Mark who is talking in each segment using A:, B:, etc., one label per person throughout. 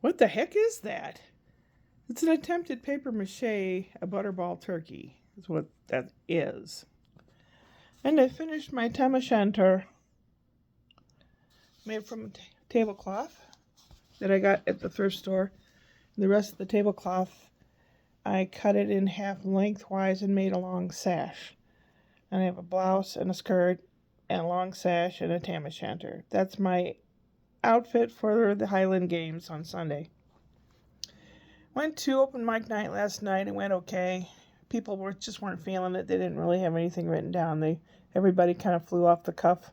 A: What the heck is that? It's an attempted paper mache, a butterball turkey, is what that is. And I finished my tam o'shanter made from a tablecloth that I got at the thrift store. The rest of the tablecloth, I cut it in half lengthwise and made a long sash. And I have a blouse and a skirt and a long sash and a tam o'shanter. That's my outfit for the Highland Games on Sunday. Went to open mic night last night and went okay. People weren't feeling it. They didn't really have anything written down. Everybody kind of flew off the cuff.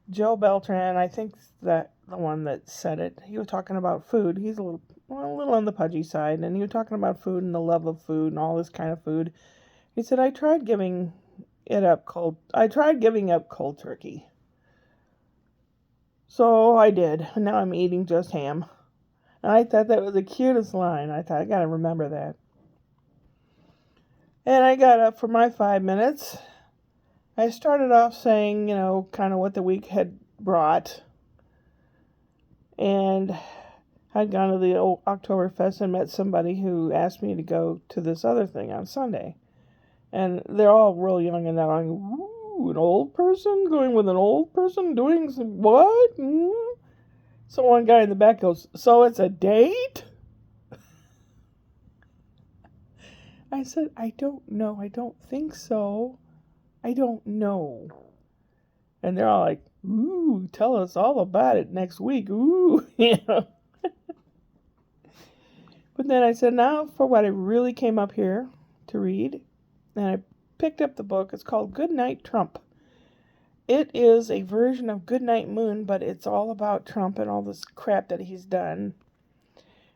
A: Joe Beltran, I think that the one that said it, he was talking about food. He's a little on the pudgy side, and he was talking about food and the love of food and all this kind of food. He said, I tried giving up cold turkey. So I did. And now I'm eating just ham. And I thought that was the cutest line. I thought, I gotta remember that. And I got up for my 5 minutes. I started off saying, kind of what the week had brought. And I'd gone to the old Oktoberfest and met somebody who asked me to go to this other thing on Sunday. And they're all real young and they're like, ooh, an old person going with an old person doing what? So one guy in the back goes, so it's a date? I said, I don't know. I don't think so. I don't know. And they're all like, ooh, tell us all about it next week. Ooh, But then I said, now for what I really came up here to read. And I picked up the book. It's called Goodnight Trump. It is a version of Goodnight Moon, but it's all about Trump and all this crap that he's done.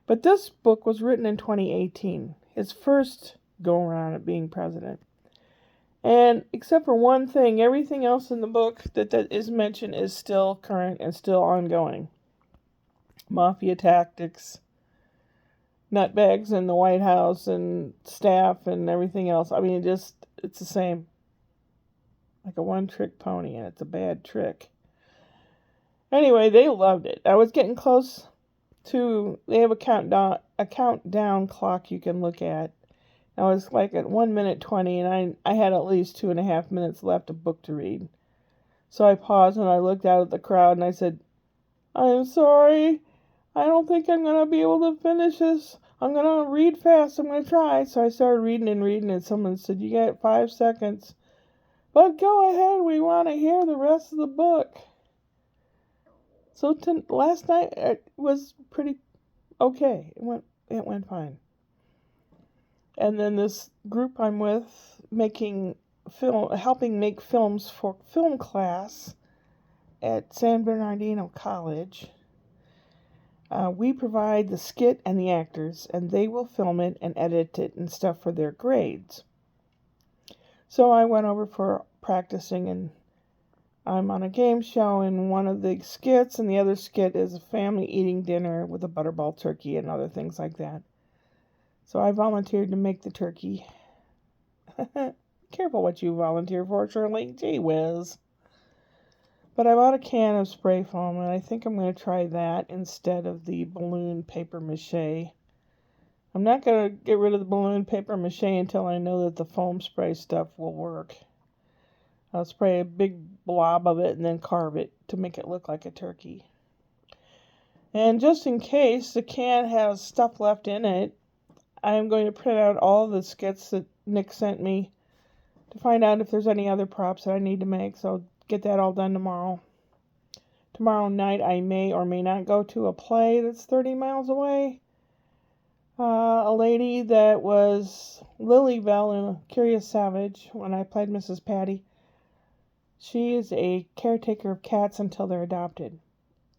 A: But this book was written in 2018, his first go-around at being president. And except for one thing, everything else in the book that is mentioned is still current and still ongoing. Mafia tactics, nutbags in the White House and staff and everything else. I mean, it's the same. Like a one-trick pony, and it's a bad trick. Anyway, they loved it. I was getting close to, they have a countdown clock you can look at. I was like at 1 minute 20, and I had at least 2.5 minutes left of book to read. So I paused and I looked out at the crowd and I said, I'm sorry, I don't think I'm going to be able to finish this. I'm going to read fast, I'm going to try. So I started reading, and someone said, you got 5 seconds. But go ahead, we want to hear the rest of the book. So last night it was pretty okay. It went fine. And then this group I'm with, helping make films for film class at San Bernardino College. We provide the skit and the actors, and they will film it and edit it and stuff for their grades. So I went over for practicing, and I'm on a game show in one of the skits, and the other skit is a family eating dinner with a butterball turkey and other things like that. So I volunteered to make the turkey. Careful what you volunteer for, Shirley. Gee whiz. But I bought a can of spray foam, and I think I'm going to try that instead of the balloon paper mache. I'm not going to get rid of the balloon paper mache until I know that the foam spray stuff will work. I'll spray a big blob of it and then carve it to make it look like a turkey. And just in case the can has stuff left in it, I'm going to print out all the skits that Nick sent me to find out if there's any other props that I need to make. So I'll get that all done tomorrow. Tomorrow night I may or may not go to a play that's 30 miles away. A lady that was Lily Bell in Curious Savage when I played Mrs. Patty. She is a caretaker of cats until they're adopted.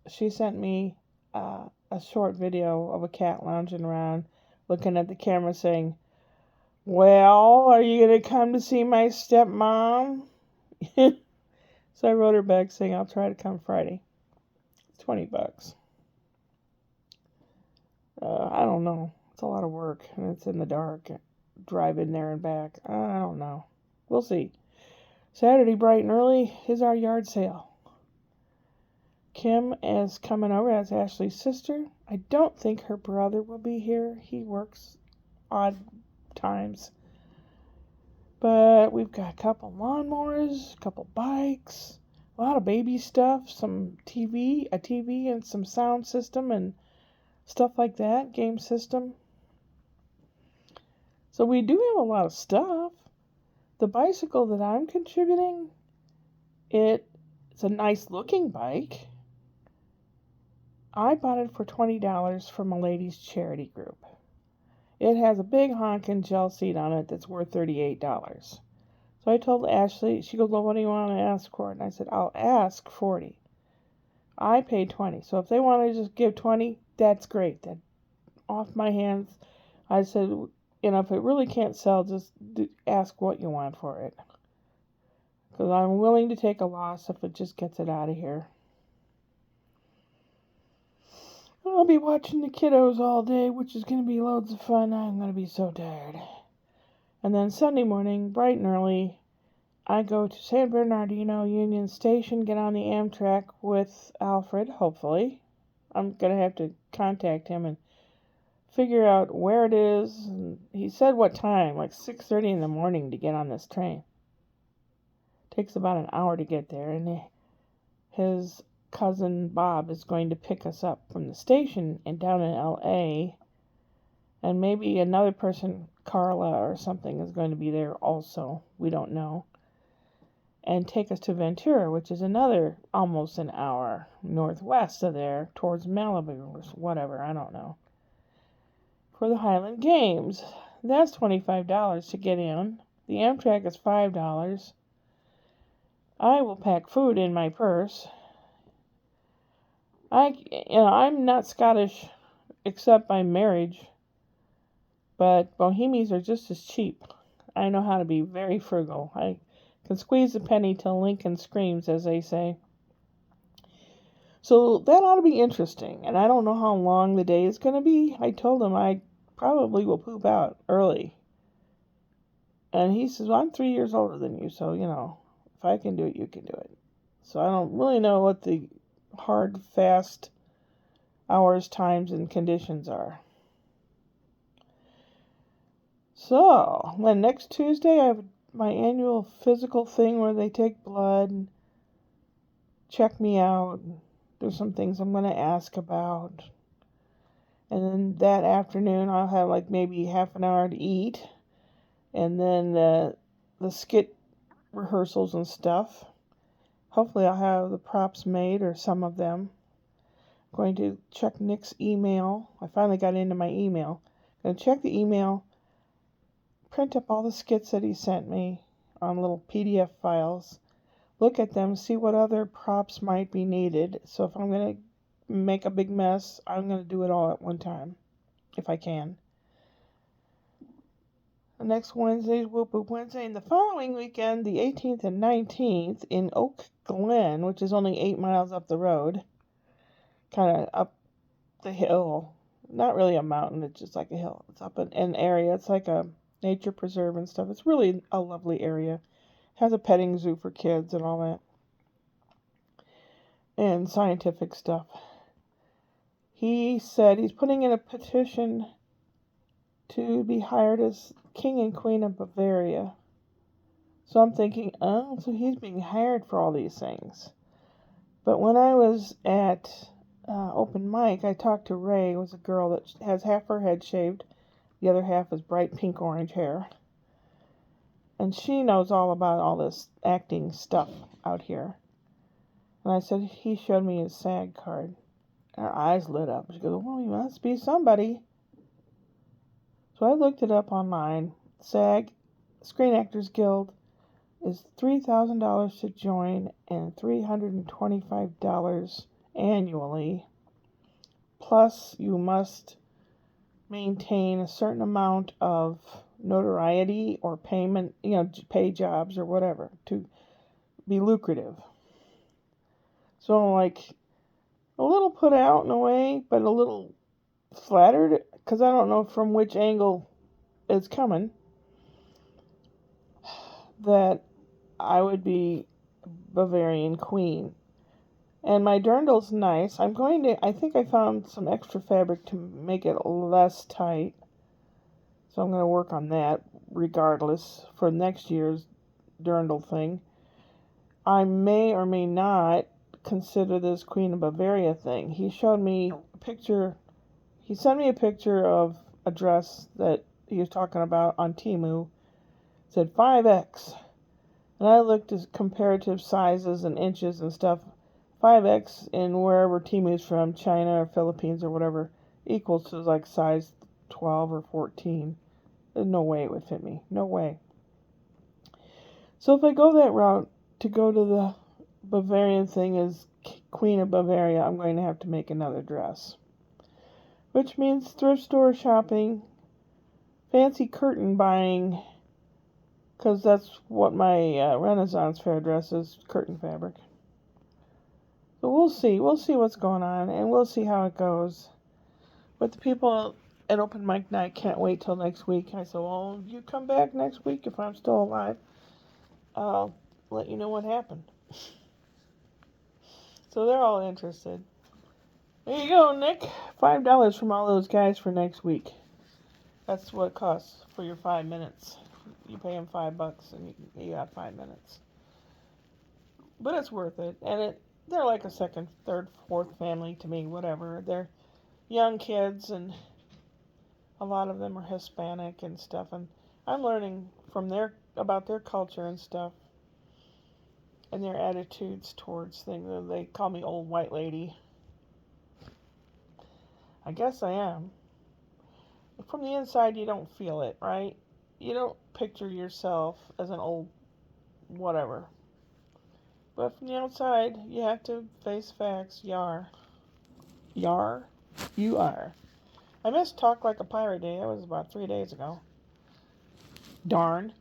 A: She sent me a short video of a cat lounging around, looking at the camera saying, well, are you going to come to see my stepmom? So I wrote her back saying, I'll try to come Friday. It's $20. I don't know. It's a lot of work, and it's in the dark. Drive in there and back. I don't know. We'll see. Saturday, bright and early, is our yard sale. Kim is coming over as Ashley's sister. I don't think her brother will be here. He works odd times. But we've got a couple lawnmowers, a couple bikes, a lot of baby stuff, some TV, a TV and some sound system and stuff like that, game system. So we do have a lot of stuff. The bicycle that I'm contributing, it's a nice looking bike. I bought it for $20 from a ladies' charity group. It has a big honking gel seat on it that's worth $38. So I told Ashley, she goes, well, what do you want to ask for? And I said, I'll ask $40. I paid $20. So if they want to just give $20, that's great. That's off my hands. I said, if it really can't sell, just ask what you want for it. Because I'm willing to take a loss if it just gets it out of here. I'll be watching the kiddos all day, which is going to be loads of fun. I'm going to be so tired. And then Sunday morning, bright and early, I go to San Bernardino Union Station, get on the Amtrak with Alfred, hopefully. I'm going to have to contact him and figure out where it is. And he said what time, like 6:30 in the morning to get on this train. It takes about an hour to get there, and his cousin Bob is going to pick us up from the station and down in LA, and maybe another person, Carla or something, is going to be there also. We don't know. And take us to Ventura, which is another almost an hour northwest of there, towards Malibu or whatever, I don't know, for the Highland Games. That's $25 to get in. The Amtrak is $5. I will pack food in my purse. I'm not Scottish except by marriage, but Bohemians are just as cheap. I know how to be very frugal. I can squeeze a penny till Lincoln screams, as they say. So that ought to be interesting, and I don't know how long the day is going to be. I told him I probably will poop out early. And he says, well, I'm 3 years older than you, so, if I can do it, you can do it. So I don't really know what the hard, fast hours, times, and conditions are. So, then next Tuesday, I have my annual physical thing where they take blood and check me out. There's some things I'm going to ask about. And then that afternoon, I'll have like maybe half an hour to eat. And then the skit rehearsals and stuff. Hopefully I'll have the props made, or some of them. I'm going to check Nick's email. I finally got into my email. I'm going to check the email, print up all the skits that he sent me on little PDF files, look at them, see what other props might be needed. So if I'm going to make a big mess, I'm going to do it all at one time, if I can. The next Wednesday is Whoop Whoop Wednesday, and the following weekend, the 18th and 19th, in Oak Glen, which is only 8 miles up the road, kind of up the hill. Not really a mountain, it's just like a hill. It's up in an area. It's like a nature preserve and stuff. It's really a lovely area. It has a petting zoo for kids and all that. And scientific stuff. He said he's putting in a petition to be hired as King and Queen of Bavaria. So I'm thinking, oh, so he's being hired for all these things. But when I was at open mic, I talked to Ray. It was a girl that has half her head shaved. The other half is bright pink orange hair. And she knows all about all this acting stuff out here. And I said, he showed me his SAG card. Her eyes lit up. She goes, well, he must be somebody. So I looked it up online. SAG, Screen Actors Guild, is $3,000 to join and $325 annually. Plus, you must maintain a certain amount of notoriety or payment, pay jobs or whatever to be lucrative. So I'm like a little put out in a way, but a little flattered, because I don't know from which angle it's coming, that I would be Bavarian Queen. And my dirndl's nice. I think I found some extra fabric to make it less tight. So I'm going to work on that regardless for next year's dirndl thing. I may or may not consider this Queen of Bavaria thing. He showed me a picture. He sent me a picture of a dress that he was talking about on Temu. It said 5X. And I looked at comparative sizes and inches and stuff. 5X in wherever Temu's from, China or Philippines or whatever, equals to like size 12 or 14. There's no way it would fit me. No way. So if I go that route to go to the Bavarian thing as Queen of Bavaria, I'm going to have to make another dress. Which means thrift store shopping, fancy curtain buying, because that's what my Renaissance fair dress is, curtain fabric. So we'll see. We'll see what's going on, and we'll see how it goes. But the people at Open Mic Night can't wait till next week. I said, well, you come back next week if I'm still alive. I'll let you know what happened. So they're all interested. There you go, Nick. $5 from all those guys for next week. That's what it costs for your 5 minutes. You pay them $5 and you got 5 minutes. But it's worth it. And they're like a second, third, fourth family to me, whatever. They're young kids, and a lot of them are Hispanic and stuff. And I'm learning from about their culture and stuff, and their attitudes towards things. They call me old white lady. I guess I am. From the inside, you don't feel it, right? You don't picture yourself as an old whatever. But from the outside, you have to face facts. Yar. Yar? You are. I missed Talk Like a Pirate Day. That was about 3 days ago. Darn.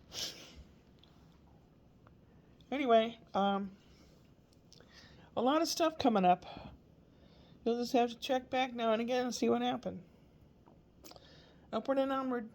A: Anyway, a lot of stuff coming up. You'll just have to check back now and again and see what happened. Upward and onward.